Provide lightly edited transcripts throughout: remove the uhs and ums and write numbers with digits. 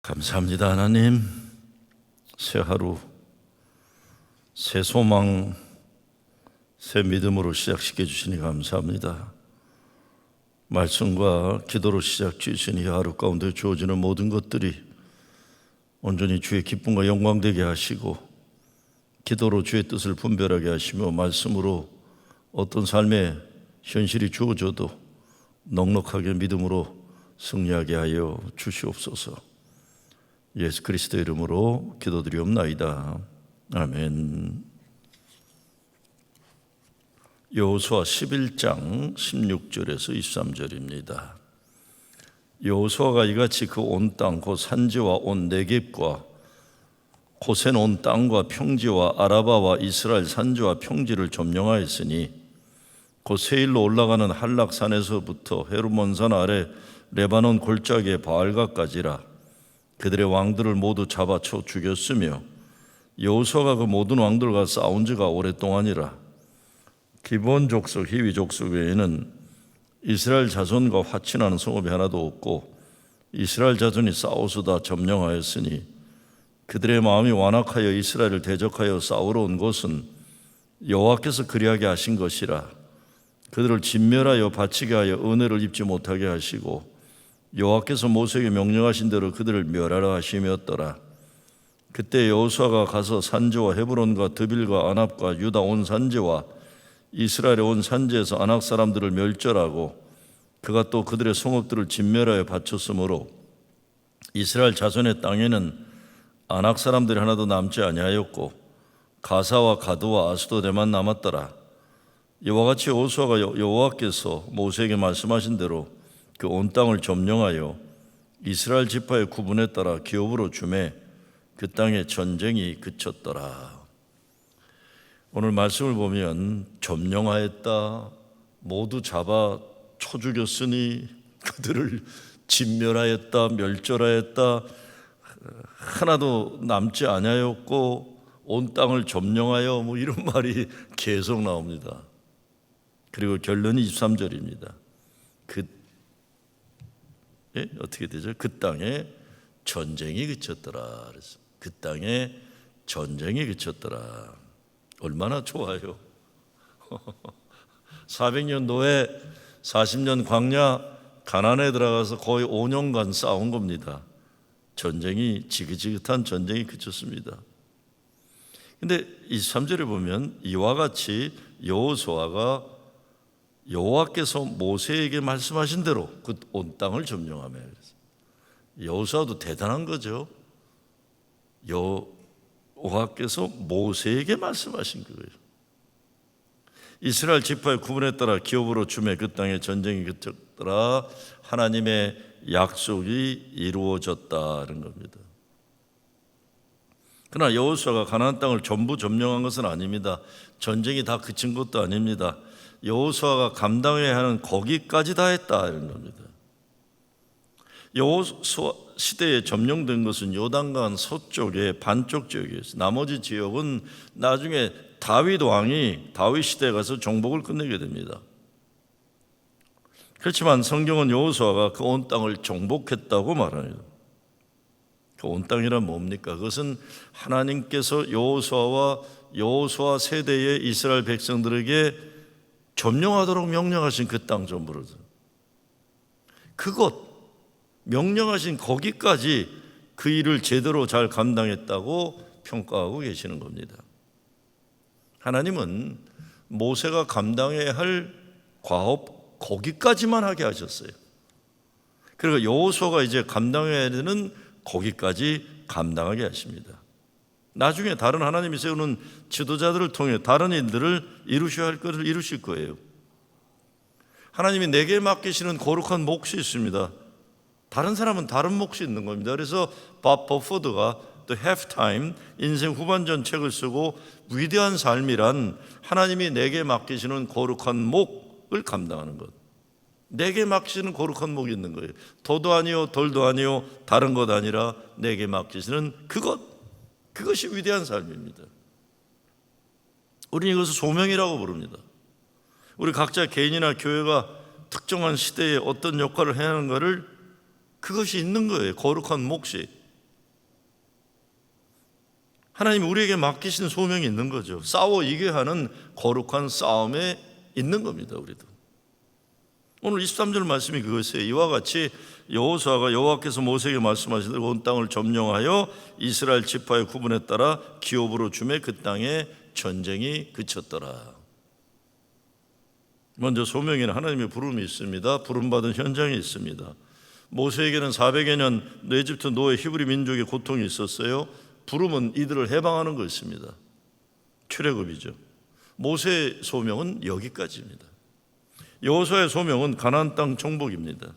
감사합니다. 하나님, 새 하루, 새 소망, 새 믿음으로 시작시켜 주시니 감사합니다. 말씀과 기도로 시작 주시니 하루 가운데 주어지는 모든 것들이 온전히 주의 기쁨과 영광 되게 하시고, 기도로 주의 뜻을 분별하게 하시며, 말씀으로 어떤 삶의 현실이 주어져도 넉넉하게 믿음으로 승리하게 하여 주시옵소서. 예수 그리스도의 이름으로 기도드리옵나이다. 아멘. 여호수아 11장 16절에서 23절입니다. 여호수아가 이같이 그 온 땅 곧 산지와 온 네겝과 고센 온 땅과 평지와 아라바와 이스라엘 산지와 평지를 점령하였으니 곧 세일로 올라가는 한락산에서부터 헤르몬산 아래 레바논 골짜기의 바알가까지라. 그들의 왕들을 모두 잡아쳐 죽였으며 여호수아가 그 모든 왕들과 싸운 지가 오랫동안이라. 기브온 족속, 히위 족속 외에는 이스라엘 자손과 화친하는 성읍이 하나도 없고 이스라엘 자손이 싸워서 다 점령하였으니 그들의 마음이 완악하여 이스라엘을 대적하여 싸우러 온 것은 여호와께서 그리하게 하신 것이라. 그들을 진멸하여 바치게 하여 은혜를 입지 못하게 하시고 여호와께서 모세에게 명령하신 대로 그들을 멸하라 하심이었더라. 그때 여호수아가 가서 산지와 헤브론과 드빌과 아납과 유다 온 산지와 이스라엘의 온 산지에서 아낙 사람들을 멸절하고 그가 또 그들의 성읍들을 진멸하여 바쳤으므로 이스라엘 자손의 땅에는 아낙 사람들이 하나도 남지 아니하였고 가사와 가드와 아스도데만 남았더라. 이와 같이 여호수아가 여호와께서 모세에게 말씀하신 대로 그 온 땅을 점령하여 이스라엘 지파의 구분에 따라 기업으로 주매 그 땅에 전쟁이 그쳤더라. 오늘 말씀을 보면 점령하였다, 모두 잡아 쳐 죽였으니, 그들을 진멸하였다, 멸절하였다, 하나도 남지 아니하였고 온 땅을 점령하여, 이런 말이 계속 나옵니다. 그리고 결론이 23절입니다. 어떻게 되죠? 그 땅에 전쟁이 그쳤더라. 그래서 그 땅에 전쟁이 그쳤더라. 얼마나 좋아요. 400년 노예, 40년 광야, 가나안에 들어가서 거의 5년간 싸운 겁니다. 전쟁이, 지긋지긋한 전쟁이 그쳤습니다. 근데 23절에 보면 이와 같이 여호수아가 여호와께서 모세에게 말씀하신 대로 그 온 땅을 점령하며, 여호수아도 대단한 거죠. 여호와께서 모세에게 말씀하신 거예요. 이스라엘 지파의 구분에 따라 기업으로 주매 그 땅에 전쟁이 그쳤더라. 하나님의 약속이 이루어졌다는 겁니다. 그러나 여호수아가 가나안 땅을 전부 점령한 것은 아닙니다. 전쟁이 다 그친 것도 아닙니다. 여호수아가 감당해야 하는 거기까지 다 했다 이런 겁니다. 여호수아 시대에 점령된 것은 요단강 서쪽의 반쪽 지역이었어요. 나머지 지역은 나중에 다윗 왕이 다윗 시대에 가서 정복을 끝내게 됩니다. 그렇지만 성경은 여호수아가 그 온 땅을 정복했다고 말합니다. 그 온 땅이란 뭡니까? 그것은 하나님께서 여호수아와 여호수아 세대의 이스라엘 백성들에게 점령하도록 명령하신 그 땅 전부를, 그곳 명령하신 거기까지 그 일을 제대로 잘 감당했다고 평가하고 계시는 겁니다. 하나님은 모세가 감당해야 할 과업 거기까지만 하게 하셨어요. 그리고 여호수아가 이제 감당해야 되는 거기까지 감당하게 하십니다. 나중에 다른 하나님이 세우는 지도자들을 통해 다른 일들을 이루셔야 할 것을 이루실 거예요. 하나님이 내게 맡기시는 거룩한 몫이 있습니다. 다른 사람은 다른 몫이 있는 겁니다. 그래서 밥 버포드가 The Halftime 인생 후반전 책을 쓰고 위대한 삶이란 하나님이 내게 맡기시는 거룩한 몫을 감당하는 것. 내게 맡기시는 거룩한 몫이 있는 거예요. 더도 아니요 덜도 아니요 다른 것 아니라 내게 맡기시는 그것이 위대한 삶입니다. 우리는 이것을 소명이라고 부릅니다. 우리 각자 개인이나 교회가 특정한 시대에 어떤 역할을 해야 하는가를, 그것이 있는 거예요. 거룩한 몫이. 하나님이 우리에게 맡기신 소명이 있는 거죠. 싸워 이겨야 하는 거룩한 싸움에 있는 겁니다. 우리도. 오늘 23절 말씀이 그것이에요. 이와 같이 여호수아가 여호와께서 모세에게 말씀하시되 온 땅을 점령하여 이스라엘 지파의 구분에 따라 기업으로 주매 그 땅에 전쟁이 그쳤더라. 먼저 소명에는 하나님의 부름이 있습니다. 부름받은 현장이 있습니다. 모세에게는 400여 년 에집트 노예 히브리 민족의 고통이 있었어요. 부름은 이들을 해방하는 것입니다. 출애굽이죠. 모세의 소명은 여기까지입니다. 여호수아의 소명은 가나안 땅 정복입니다.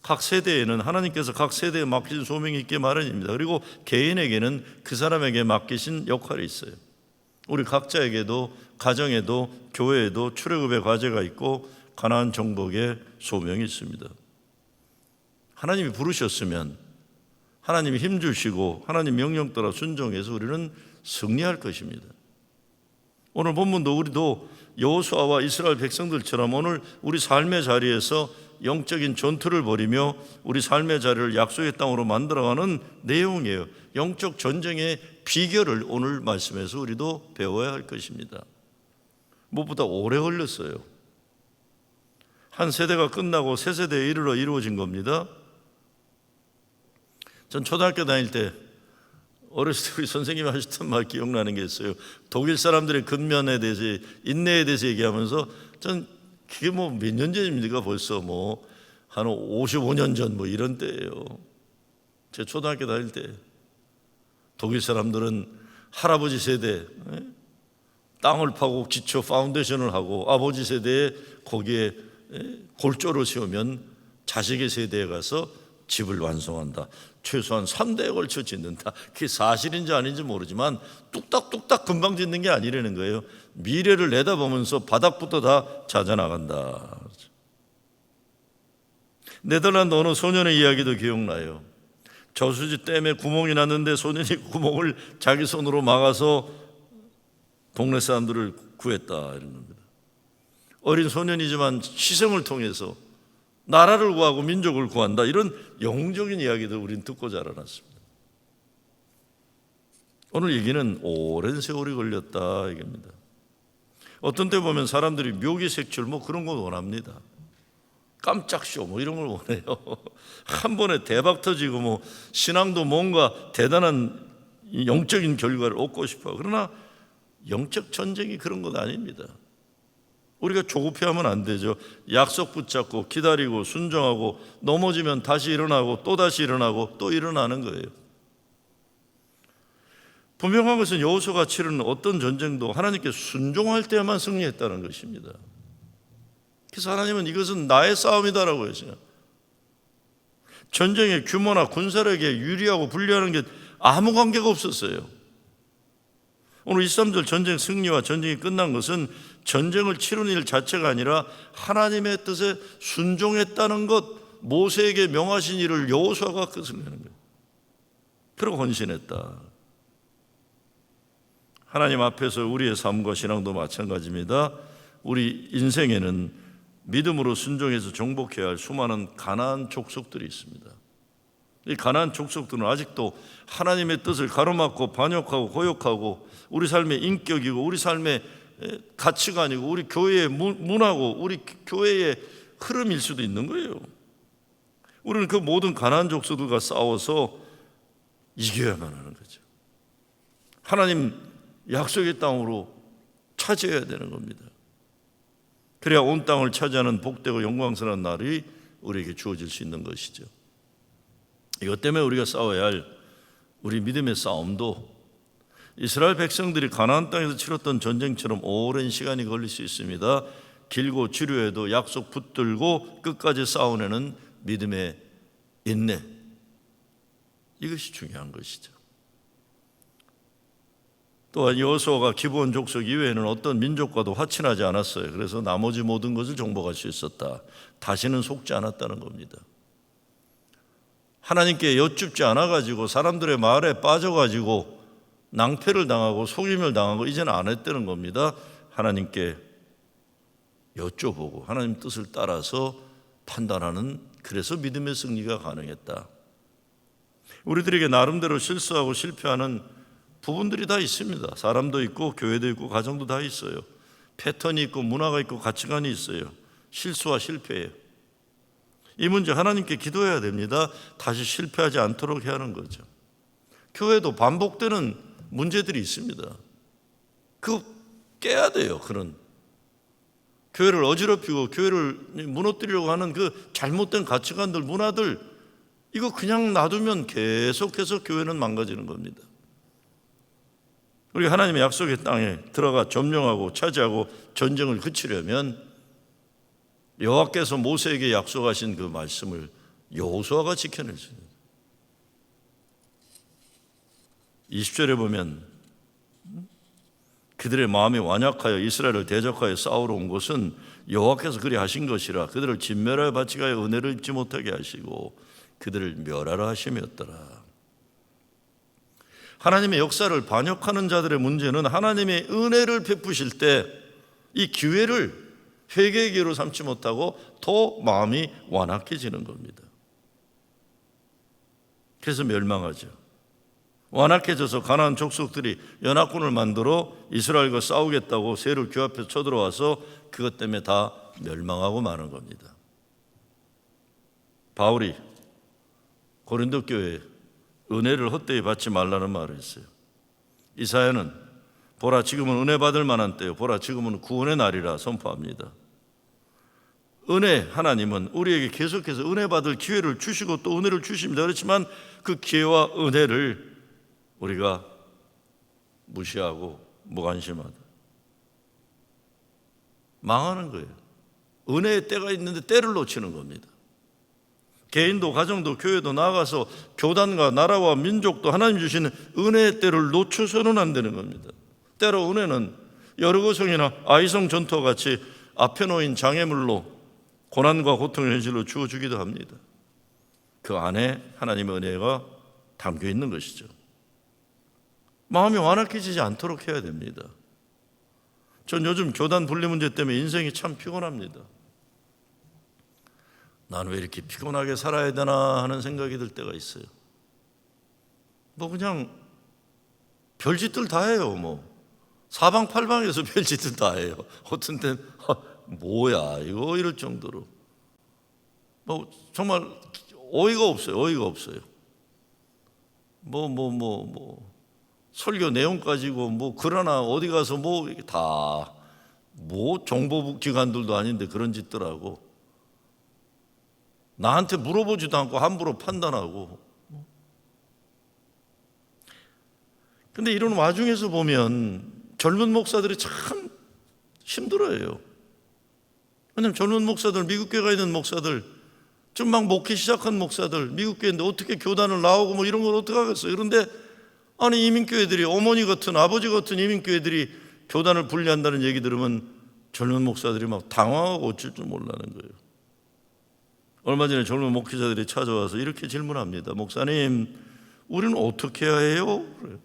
각 세대에는 하나님께서 각 세대에 맡기신 소명이 있게 마련입니다. 그리고 개인에게는 그 사람에게 맡기신 역할이 있어요. 우리 각자에게도 가정에도 교회에도 출애굽의 과제가 있고 가나안 정복의 소명이 있습니다. 하나님이 부르셨으면 하나님이 힘주시고 하나님 명령 따라 순종해서 우리는 승리할 것입니다. 오늘 본문도 우리도 여호수아와 이스라엘 백성들처럼 오늘 우리 삶의 자리에서 영적인 전투를 벌이며 우리 삶의 자리를 약속의 땅으로 만들어가는 내용이에요. 영적 전쟁의 비결을 오늘 말씀에서 우리도 배워야 할 것입니다. 무엇보다 오래 걸렸어요. 한 세대가 끝나고 새 세대에 이르러 이루어진 겁니다. 전 초등학교 다닐 때 어렸을 때 우리 선생님이 하셨던 말 기억나는 게 있어요. 독일 사람들의 근면에 대해서, 인내에 대해서 얘기하면서 전 그게 뭐 몇 년 전입니까? 벌써 뭐 한 55년 전 뭐 이런 때예요. 제 초등학교 다닐 때 독일 사람들은 할아버지 세대 땅을 파고 기초 파운데이션을 하고 아버지 세대에 거기에 골조를 세우면 자식의 세대에 가서 집을 완성한다. 최소한 3대에 걸쳐 짓는다. 그게 사실인지 아닌지 모르지만 뚝딱뚝딱 금방 짓는 게 아니라는 거예요. 미래를 내다보면서 바닥부터 다 찾아나간다. 네덜란드 어느 소년의 이야기도 기억나요. 저수지 댐에 구멍이 났는데 소년이 구멍을 자기 손으로 막아서 동네 사람들을 구했다 이런 겁니다. 어린 소년이지만 희생을 통해서 나라를 구하고 민족을 구한다. 이런 영적인 이야기도 우리는 듣고 자라났습니다. 오늘 얘기는 오랜 세월이 걸렸다 얘기입니다. 어떤 때 보면 사람들이 묘기 색출 뭐 그런 거 원합니다. 깜짝 쇼 뭐 이런 걸 원해요. 한 번에 대박 터지고 뭐 신앙도 뭔가 대단한 영적인 결과를 얻고 싶어요. 그러나 영적 전쟁이 그런 것 아닙니다. 우리가 조급해하면 안 되죠. 약속 붙잡고 기다리고 순종하고 넘어지면 다시 일어나고 또 다시 일어나고 또 일어나는 거예요. 분명한 것은 여호수아가 치르는 어떤 전쟁도 하나님께 순종할 때만 승리했다는 것입니다. 그래서 하나님은 이것은 나의 싸움이다라고 했어요. 전쟁의 규모나 군사력에 유리하고 불리하는 게 아무 관계가 없었어요. 오늘 23절 전쟁 승리와 전쟁이 끝난 것은 전쟁을 치르는 일 자체가 아니라 하나님의 뜻에 순종했다는 것, 모세에게 명하신 일을 여호수아가 끝을 내는 거예요. 그리고 헌신했다. 하나님 앞에서 우리의 삶과 신앙도 마찬가지입니다. 우리 인생에는 믿음으로 순종해서 정복해야 할 수많은 가나안 족속들이 있습니다. 이 가나안 족속들은 아직도 하나님의 뜻을 가로막고 반역하고 고욕하고 우리 삶의 인격이고 우리 삶의 가치관이고 우리 교회의 문화고 우리 교회의 흐름일 수도 있는 거예요. 우리는 그 모든 가나안 족속들과 싸워서 이겨야만 하는 거죠. 하나님 약속의 땅으로 차지해야 되는 겁니다. 그래야 온 땅을 차지하는 복되고 영광스러운 날이 우리에게 주어질 수 있는 것이죠. 이것 때문에 우리가 싸워야 할 우리 믿음의 싸움도 이스라엘 백성들이 가나안 땅에서 치렀던 전쟁처럼 오랜 시간이 걸릴 수 있습니다. 길고 지루해도 약속 붙들고 끝까지 싸워내는 믿음의 인내, 이것이 중요한 것이죠. 또한 여호수아가 기브온 족속 이외에는 어떤 민족과도 화친하지 않았어요. 그래서 나머지 모든 것을 정복할 수 있었다. 다시는 속지 않았다는 겁니다. 하나님께 여쭙지 않아가지고 사람들의 말에 빠져가지고 낭패를 당하고 속임을 당하고 이제는 안 했다는 겁니다. 하나님께 여쭤보고 하나님 뜻을 따라서 판단하는, 그래서 믿음의 승리가 가능했다. 우리들에게 나름대로 실수하고 실패하는 부분들이 다 있습니다. 사람도 있고 교회도 있고 가정도 다 있어요. 패턴이 있고 문화가 있고 가치관이 있어요. 실수와 실패예요. 이 문제 하나님께 기도해야 됩니다. 다시 실패하지 않도록 해야 하는 거죠. 교회도 반복되는 문제들이 있습니다. 그거 깨야 돼요. 그런 교회를 어지럽히고 교회를 무너뜨리려고 하는 그 잘못된 가치관들, 문화들, 이거 그냥 놔두면 계속해서 교회는 망가지는 겁니다. 우리가 하나님의 약속의 땅에 들어가 점령하고 차지하고 전쟁을 그치려면 여호와께서 모세에게 약속하신 그 말씀을 여호수아가 지켜내죠. 20절에 보면 그들의 마음이 완약하여 이스라엘을 대적하여 싸우러 온 것은 여호와께서 그리 하신 것이라. 그들을 진멸하여 바치게 하여 은혜를 입지 못하게 하시고 그들을 멸하라 하심이었더라. 하나님의 역사를 반역하는 자들의 문제는 하나님의 은혜를 베푸실 때 이 기회를 회개의 기회로 삼지 못하고 더 마음이 완악해지는 겁니다. 그래서 멸망하죠. 완악해져서 가나안 족속들이 연합군을 만들어 이스라엘과 싸우겠다고 세를 규합해서 쳐들어와서 그것 때문에 다 멸망하고 마는 겁니다. 바울이 고린도 교회에 은혜를 헛되이 받지 말라는 말을 했어요. 이사야는 보라 지금은 은혜 받을 만한 때요, 보라 지금은 구원의 날이라 선포합니다. 은혜, 하나님은 우리에게 계속해서 은혜 받을 기회를 주시고 또 은혜를 주십니다. 그렇지만 그 기회와 은혜를 우리가 무시하고 무관심하다, 망하는 거예요. 은혜의 때가 있는데 때를 놓치는 겁니다. 개인도 가정도 교회도 나아가서 교단과 나라와 민족도 하나님 주시는 은혜의 때를 놓쳐서는 안 되는 겁니다. 때로 은혜는 여리고성이나 아이성 전투와 같이 앞에 놓인 장애물로 고난과 고통의 현실로 주어주기도 합니다. 그 안에 하나님의 은혜가 담겨 있는 것이죠. 마음이 완악해지지 않도록 해야 됩니다. 전 요즘 교단 분리 문제 때문에 인생이 참 피곤합니다. 나는 왜 이렇게 피곤하게 살아야 되나 하는 생각이 들 때가 있어요. 뭐 그냥 별짓들 다 해요. 사방팔방에서 별짓들 다 해요. 어떤 때는 뭐야 이거 이럴 정도로 정말 어이가 없어요. 설교 내용 가지고 글 하나 어디 가서 정보 기관들도 아닌데 그런 짓들 하고 나한테 물어보지도 않고 함부로 판단하고. 근데 이런 와중에서 보면 젊은 목사들이 참 힘들어해요. 왜냐하면 젊은 목사들, 미국 교회 가 있는 목사들, 좀 막 목회 시작한 목사들, 미국 교회인데 어떻게 교단을 나오고 이런 걸 어떻게 하겠어요. 그런데 아니 이민교회들이 어머니 같은 아버지 같은 이민교회들이 교단을 분리한다는 얘기 들으면 젊은 목사들이 막 당황하고 어쩔 줄 몰라는 거예요. 얼마 전에 젊은 목회자들이 찾아와서 이렇게 질문합니다. 목사님, 우리는 어떻게 해야 해요? 그래요.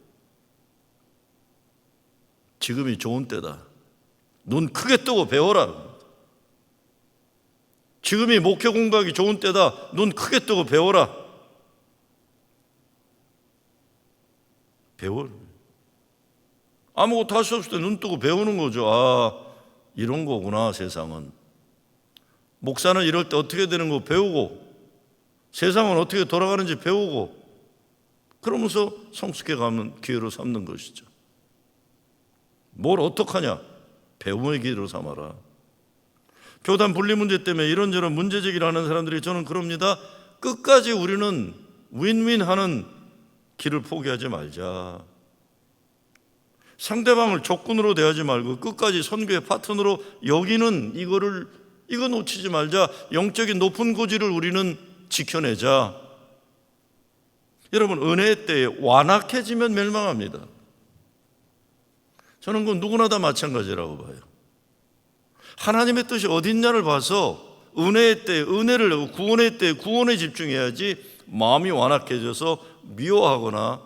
지금이 좋은 때다. 눈 크게 뜨고 배워라. 지금이 목회 공부하기 좋은 때다. 눈 크게 뜨고 배워라. 배워. 아무것도 할 수 없을 때 눈 뜨고 배우는 거죠. 아, 이런 거구나 세상은. 목사는 이럴 때 어떻게 되는 거 배우고 세상은 어떻게 돌아가는지 배우고 그러면서 성숙해 가면 기회로 삼는 것이죠. 뭘 어떡하냐? 배움의 기회로 삼아라. 교단 분리 문제 때문에 이런저런 문제 제기를 하는 사람들이 저는 그럽니다. 끝까지 우리는 윈윈하는 길을 포기하지 말자. 상대방을 적군으로 대하지 말고 끝까지 선교의 파트너로 여기는 이거 놓치지 말자. 영적인 높은 고지를 우리는 지켜내자. 여러분, 은혜의 때에 완악해지면 멸망합니다. 저는 그건 누구나 다 마찬가지라고 봐요. 하나님의 뜻이 어딨냐를 봐서 은혜의 때에 은혜를 내고 구원의 때에 구원에 집중해야지 마음이 완악해져서 미워하거나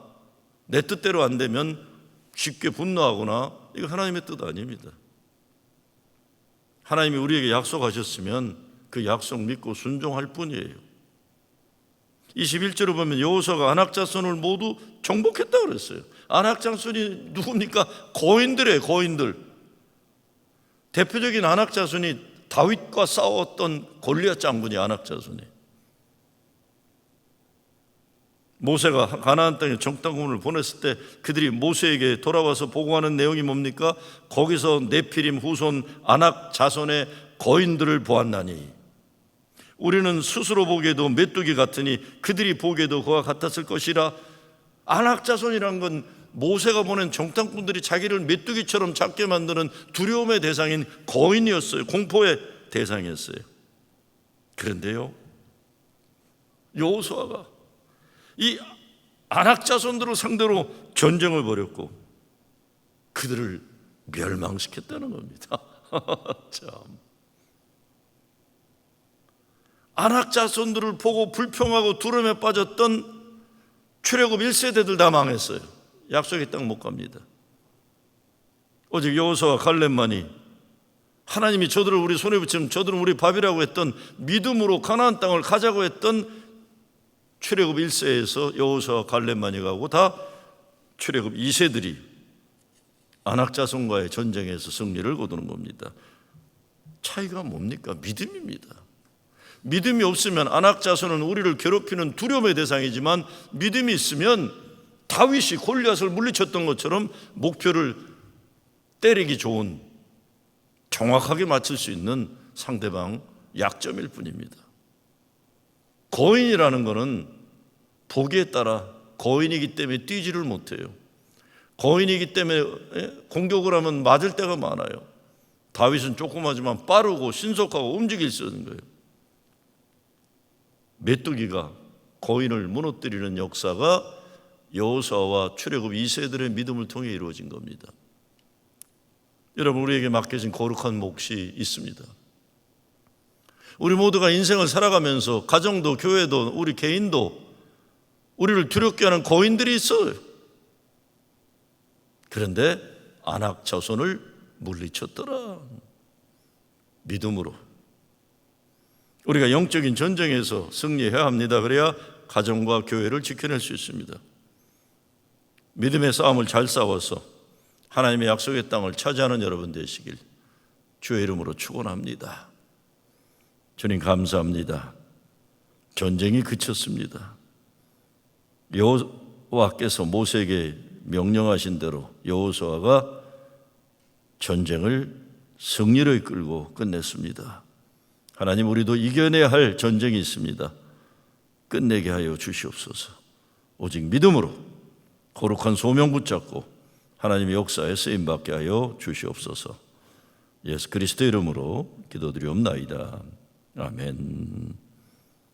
내 뜻대로 안 되면 쉽게 분노하거나 이거 하나님의 뜻 아닙니다. 하나님이 우리에게 약속하셨으면 그 약속 믿고 순종할 뿐이에요. 21절을 보면 여호수아가 아낙 자손을 모두 정복했다 그랬어요. 아낙 자손이 누굽니까? 거인들이에요. 거인들. 대표적인 아낙 자손이 다윗과 싸웠던 골리앗 장군이 아낙 자손이. 모세가 가나안 땅에 정탐꾼을 보냈을 때 그들이 모세에게 돌아와서 보고하는 내용이 뭡니까? 거기서 네피림 후손 아낙 자손의 거인들을 보았나니 우리는 스스로 보기에도 메뚜기 같으니 그들이 보기에도 그와 같았을 것이라. 아낙 자손이란 건 모세가 보낸 정탐꾼들이 자기를 메뚜기처럼 작게 만드는 두려움의 대상인 거인이었어요. 공포의 대상이었어요. 그런데요, 여호수아가 이 아낙 자손들을 상대로 전쟁을 벌였고 그들을 멸망시켰다는 겁니다. 참. 아낙 자손들을 보고 불평하고 두려움에 빠졌던 출애굽 1세대들 다 망했어요. 약속의 땅 못 갑니다. 오직 여호수아와 갈렙만이 하나님이 저들을 우리 손에 붙이면 저들은 우리 밥이라고 했던 믿음으로 가나안 땅을 가자고 했던 출애굽 1세에서 여호수아와 갈렙만이 가고 다 출애굽 2세들이 아낙 자손과의 전쟁에서 승리를 거두는 겁니다. 차이가 뭡니까? 믿음입니다. 믿음이 없으면 아낙 자손은 우리를 괴롭히는 두려움의 대상이지만 믿음이 있으면 다윗이 골리앗을 물리쳤던 것처럼 목표를 때리기 좋은 정확하게 맞출 수 있는 상대방 약점일 뿐입니다. 거인이라는 것은 보기에 따라 거인이기 때문에 뛰지를 못해요. 거인이기 때문에 공격을 하면 맞을 때가 많아요. 다윗은 조그마지만 빠르고 신속하고 움직일 수 있는 거예요. 메뚜기가 거인을 무너뜨리는 역사가 여호수아와 출애굽 2세들의 믿음을 통해 이루어진 겁니다. 여러분, 우리에게 맡겨진 거룩한 몫이 있습니다. 우리 모두가 인생을 살아가면서 가정도 교회도 우리 개인도 우리를 두렵게 하는 거인들이 있어요. 그런데 아낙 자손을 물리쳤더라. 믿음으로. 우리가 영적인 전쟁에서 승리해야 합니다. 그래야 가정과 교회를 지켜낼 수 있습니다. 믿음의 싸움을 잘 싸워서 하나님의 약속의 땅을 차지하는 여러분 되시길 주의 이름으로 축원합니다. 주님 감사합니다. 전쟁이 그쳤습니다. 여호와께서 모세에게 명령하신 대로 여호수아가 전쟁을 승리로 이끌고 끝냈습니다. 하나님, 우리도 이겨내야 할 전쟁이 있습니다. 끝내게 하여 주시옵소서. 오직 믿음으로 거룩한 소명 붙잡고 하나님의 역사에 쓰임받게 하여 주시옵소서. 예수 그리스도 이름으로 기도드리옵나이다. 아멘.